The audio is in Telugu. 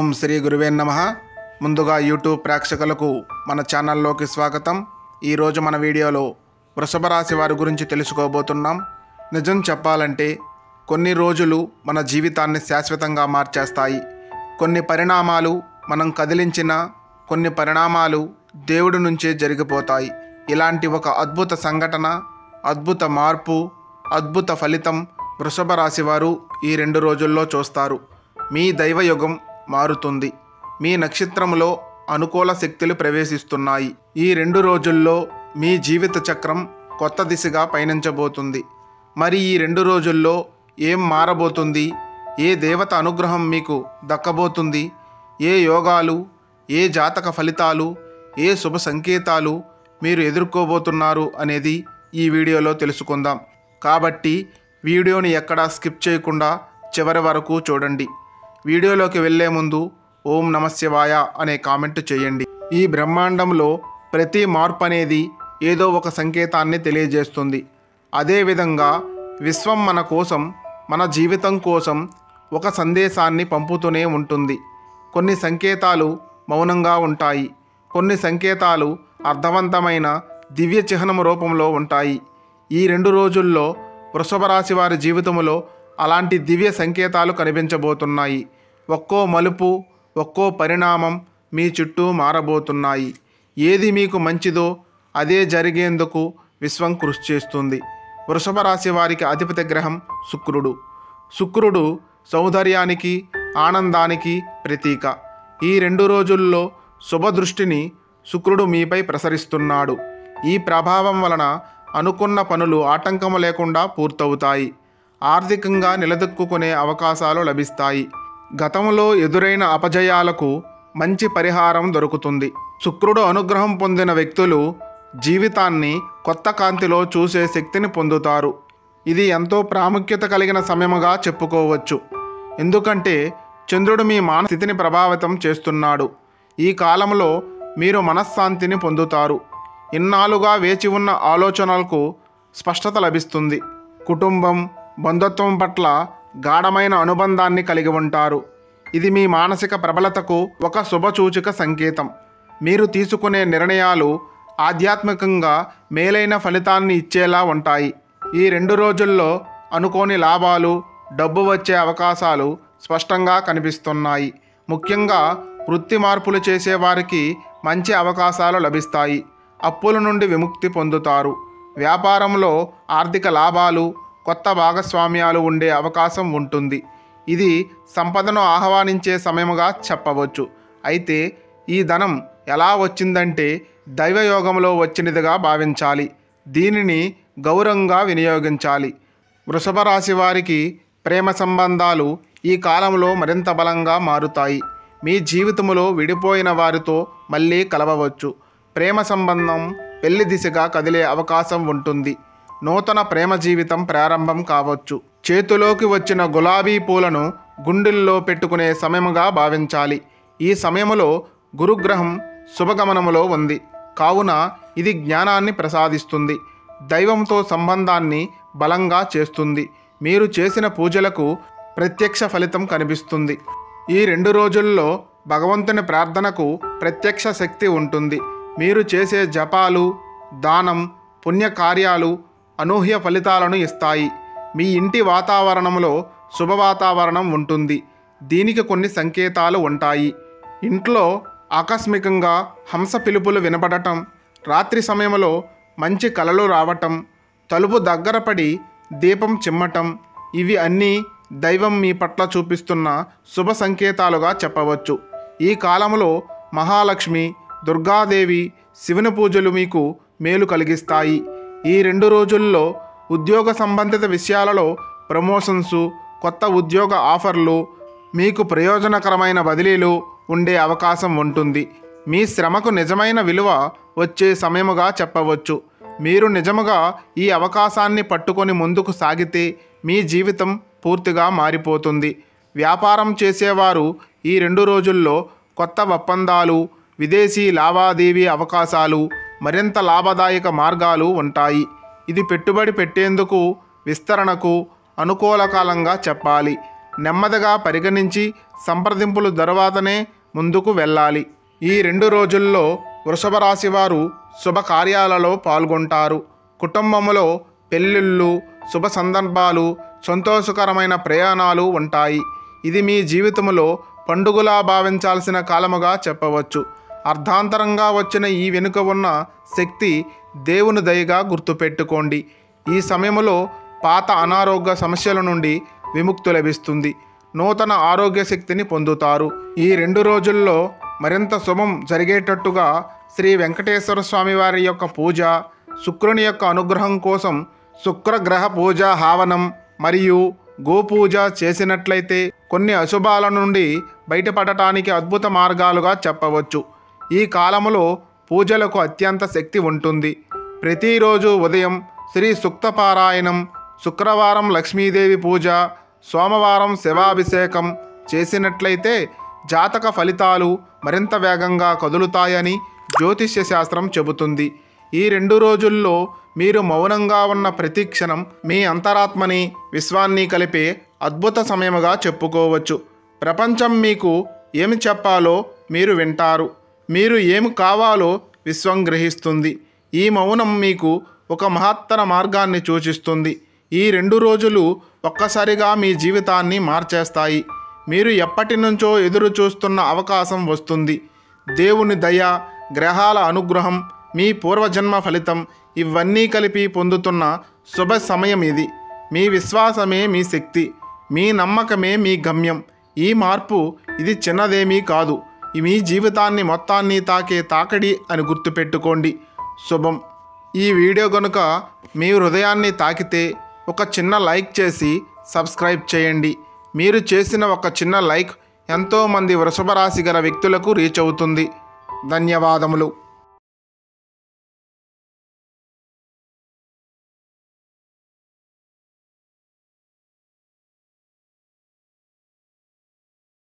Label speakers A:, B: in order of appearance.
A: ఓం శ్రీ గురువే నమః. ముందుగా యూట్యూబ్ ప్రేక్షకులకు మన ఛానల్లోకి స్వాగతం. ఈరోజు మన వీడియోలో వృషభ రాశి వారి గురించి తెలుసుకోబోతున్నాం. నిజం చెప్పాలంటే కొన్ని రోజులు మన జీవితాన్ని శాశ్వతంగా మార్చేస్తాయి. కొన్ని పరిణామాలు మనం కదిలించిన కొన్ని పరిణామాలు దేవుడి నుంచే జరిగిపోతాయి. ఇలాంటి ఒక అద్భుత సంఘటన, అద్భుత మార్పు, అద్భుత ఫలితం వృషభ రాశి వారు ఈ 2 రోజుల్లో చూస్తారు. మీ దైవయుగం మారుతుంది. మీ నక్షత్రంలో అనుకూల శక్తులు ప్రవేశిస్తున్నాయి. ఈ 2 రోజుల్లో మీ జీవిత చక్రం కొత్త దిశగా పయనించబోతుంది. మరి ఈ 2 రోజుల్లో ఏం మారబోతుంది? ఏ దేవత అనుగ్రహం మీకు దక్కబోతుంది? ఏ యోగాలు, ఏ జాతక ఫలితాలు, ఏ శుభ సంకేతాలు మీరు ఎదుర్కోబోతున్నారు అనేది ఈ వీడియోలో తెలుసుకుందాం. కాబట్టి వీడియోని ఎక్కడా స్కిప్ చేయకుండా చివరి వరకు చూడండి. వీడియోలోకి వెళ్ళే ముందు ఓం నమఃశివాయ అనే కామెంట్ చేయండి. ఈ బ్రహ్మాండంలో ప్రతి మార్పు అనేది ఏదో ఒక సంకేతాన్ని తెలియజేస్తుంది. అదేవిధంగా విశ్వం మన కోసం, మన జీవితం కోసం ఒక సందేశాన్ని పంపుతూనే ఉంటుంది. కొన్ని సంకేతాలు మౌనంగా ఉంటాయి. కొన్ని సంకేతాలు అర్థవంతమైన దివ్య చిహ్నం రూపంలో ఉంటాయి. ఈ 2 రోజుల్లో వృషభ రాశి వారి జీవితంలో అలాంటి దివ్య సంకేతాలు కనిపించబోతున్నాయి. ఒక్కో మలుపు, ఒక్కో పరిణామం మీ చుట్టూ మారబోతున్నాయి. ఏది మీకు మంచిదో అదే జరిగేందుకు విశ్వం కృషి చేస్తుంది. వృషభ రాశి వారికి అధిపతి గ్రహం శుక్రుడు. శుక్రుడు సౌందర్యానికి, ఆనందానికి ప్రతీక. ఈ 2 రోజుల్లో శుభదృష్టిని శుక్రుడు మీపై ప్రసరిస్తున్నాడు. ఈ ప్రభావం వలన అనుకున్న పనులు ఆటంకము లేకుండా పూర్తవుతాయి. ఆర్థికంగా నిలదొక్కునే అవకాశాలు లభిస్తాయి. గతంలో ఎదురైన అపజయాలకు మంచి పరిహారం దొరుకుతుంది. శుక్రుడు అనుగ్రహం పొందిన వ్యక్తులు జీవితాన్ని కొత్త కాంతిలో చూసే శక్తిని పొందుతారు. ఇది ఎంతో ప్రాముఖ్యత కలిగిన సమయముగా చెప్పుకోవచ్చు. ఎందుకంటే చంద్రుడు మీ మానసిక స్థితిని ప్రభావితం చేస్తున్నాడు. ఈ కాలంలో మీరు మనశ్శాంతిని పొందుతారు. ఇన్నాళ్ళుగా వేచి ఉన్న ఆలోచనలకు స్పష్టత లభిస్తుంది. కుటుంబం, బంధుత్వం పట్ల గాఢమైన అనుబంధాన్ని కలిగి ఉంటారు. ఇది మీ మానసిక ప్రబలతకు ఒక శుభసూచక సంకేతం. మీరు తీసుకునే నిర్ణయాలు ఆధ్యాత్మికంగా మేలైన ఫలితాన్ని ఇచ్చేలా ఉంటాయి. ఈ 2 రోజుల్లో అనుకోని లాభాలు, డబ్బు వచ్చే అవకాశాలు స్పష్టంగా కనిపిస్తున్నాయి. ముఖ్యంగా వృత్తి మార్పులు చేసేవారికి మంచి అవకాశాలు లభిస్తాయి. అప్పుల నుండి విముక్తి పొందుతారు. వ్యాపారంలో ఆర్థిక లాభాలు, కొత్త భాగస్వామ్యాలు ఉండే అవకాశం ఉంటుంది. ఇది సంపదను ఆహ్వానించే సమయముగా చెప్పవచ్చు. అయితే ఈ ధనం ఎలా వచ్చిందంటే దైవయోగంలో వచ్చినదిగా భావించాలి. దీనిని గౌరవంగా వినియోగించాలి. వృషభ రాశి వారికి ప్రేమ సంబంధాలు ఈ కాలంలో మరింత బలంగా మారుతాయి. మీ జీవితంలో విడిపోయిన వారితో మళ్ళీ కలవవచ్చు. ప్రేమ సంబంధం పెళ్లి దిశగా కదిలే అవకాశం ఉంటుంది. నూతన ప్రేమ జీవితం ప్రారంభం కావచ్చు. చేతిలోకి వచ్చిన గులాబీ పూలను గుండెల్లో పెట్టుకునే సమయముగా భావించాలి. ఈ సమయంలో గురుగ్రహం శుభగమనములో ఉంది. కావున ఇది జ్ఞానాన్ని ప్రసాదిస్తుంది. దైవంతో సంబంధాన్ని బలంగా చేస్తుంది. మీరు చేసిన పూజలకు ప్రత్యక్ష ఫలితం కనిపిస్తుంది. ఈ 2 రోజుల్లో భగవంతుని ప్రార్థనకు ప్రత్యక్ష శక్తి ఉంటుంది. మీరు చేసే జపాలు, దానం, పుణ్యకార్యాలు అనూహ్య ఫలితాలను ఇస్తాయి. మీ ఇంటి వాతావరణంలో శుభవాతావరణం ఉంటుంది. దీనికి కొన్ని సంకేతాలు ఉంటాయి. ఇంట్లో ఆకస్మికంగా హంస పిలుపులు వినపడటం, రాత్రి సమయంలో మంచి కలలు రావటం, తలుపు దగ్గర పడి దీపం చిమ్మటం, ఇవి అన్నీ దైవం మీ పట్ల చూపిస్తున్న శుభ సంకేతాలుగా చెప్పవచ్చు. ఈ కాలంలో మహాలక్ష్మి, దుర్గాదేవి, శివుని పూజలు మీకు మేలు కలిగిస్తాయి. ఈ 2 రోజుల్లో ఉద్యోగ సంబంధిత విషయాలలో ప్రమోషన్స్, కొత్త ఉద్యోగ ఆఫర్లు, మీకు ప్రయోజనకరమైన బదిలీలు ఉండే అవకాశం ఉంటుంది. మీ శ్రమకు నిజమైన విలువ వచ్చే సమయముగా చెప్పవచ్చు. మీరు నిజముగా ఈ అవకాశాన్ని పట్టుకొని ముందుకు సాగితే మీ జీవితం పూర్తిగా మారిపోతుంది. వ్యాపారం చేసేవారు ఈ 2 రోజుల్లో కొత్త ఒప్పందాలు, విదేశీ లావాదేవీ అవకాశాలు, మరింత లాభదాయక మార్గాలు ఉంటాయి. ఇది పెట్టుబడి పెట్టేందుకు, విస్తరణకు అనుకూల కాలంగా చెప్పాలి. నెమ్మదిగా పరిగణించి సంప్రదింపుల తర్వాతనే ముందుకు వెళ్ళాలి. ఈ 2 రోజుల్లో వృషభ రాశి వారు శుభకార్యాలలో పాల్గొంటారు. కుటుంబంలో పెళ్ళిళ్ళు, శుభ సందర్భాలు, సంతోషకరమైన ప్రయాణాలు ఉంటాయి. ఇది మీ జీవితంలో పండుగలా భావించాల్సిన కాలముగా చెప్పవచ్చు. అర్ధాంతరంగా వచ్చిన ఈ వెనుక ఉన్న శక్తి దేవుని దయగా గుర్తుపెట్టుకోండి. ఈ సమయంలో పాత అనారోగ్య సమస్యల నుండి విముక్తి లభిస్తుంది. నూతన ఆరోగ్య శక్తిని పొందుతారు. ఈ 2 రోజుల్లో మరింత శుభం జరిగేటట్టుగా శ్రీ వెంకటేశ్వర స్వామి వారి యొక్క పూజ, శుక్రుని యొక్క అనుగ్రహం కోసం శుక్రగ్రహ పూజ హావనం మరియు గోపూజ చేసినట్లయితే కొన్ని అశుభాల నుండి బయటపడటానికి అద్భుత మార్గాలుగా చెప్పవచ్చు. ఈ కాలంలో పూజలకు అత్యంత శక్తి ఉంటుంది. ప్రతిరోజు ఉదయం శ్రీ సూక్త పారాయణం, శుక్రవారం లక్ష్మీదేవి పూజ, సోమవారం శివాభిషేకం చేసినట్లయితే జాతక ఫలితాలు మరింత వేగంగా కదులుతాయని జ్యోతిష్య శాస్త్రం చెబుతుంది. ఈ 2 రోజుల్లో మీరు మౌనంగా ఉన్న ప్రతి క్షణం మీ అంతరాత్మని, విశ్వాన్ని కలిపే అద్భుత సమయముగా చెప్పుకోవచ్చు. ప్రపంచం మీకు ఏమి చెప్పాలో మీరు వింటారు. మీరు ఏమి కావాలో విశ్వం గ్రహిస్తుంది. ఈ మౌనం మీకు ఒక మహత్తర మార్గాన్ని సూచిస్తుంది. ఈ 2 రోజులు ఒక్కసారిగా మీ జీవితాన్ని మార్చేస్తాయి. మీరు ఎప్పటి నుంచో ఎదురు చూస్తున్న అవకాశం వస్తుంది. దేవుని దయ, గ్రహాల అనుగ్రహం, మీ పూర్వజన్మ ఫలితం ఇవన్నీ కలిపి పొందుతున్న శుభ సమయం ఇది. మీ విశ్వాసమే మీ శక్తి, మీ నమ్మకమే మీ గమ్యం. ఈ మార్పు ఇది చిన్నదేమీ కాదు. మీ జీవితాన్ని మొత్తాన్ని తాకే తాకడి అని గుర్తుపెట్టుకోండి. శుభం. ఈ వీడియో కనుక మీ హృదయాన్ని తాకితే ఒక చిన్న లైక్ చేసి సబ్స్క్రైబ్ చేయండి. మీరు చేసిన ఒక చిన్న లైక్ ఎంతోమంది వృషభ రాశి గల వ్యక్తులకు రీచ్ అవుతుంది. ధన్యవాదములు.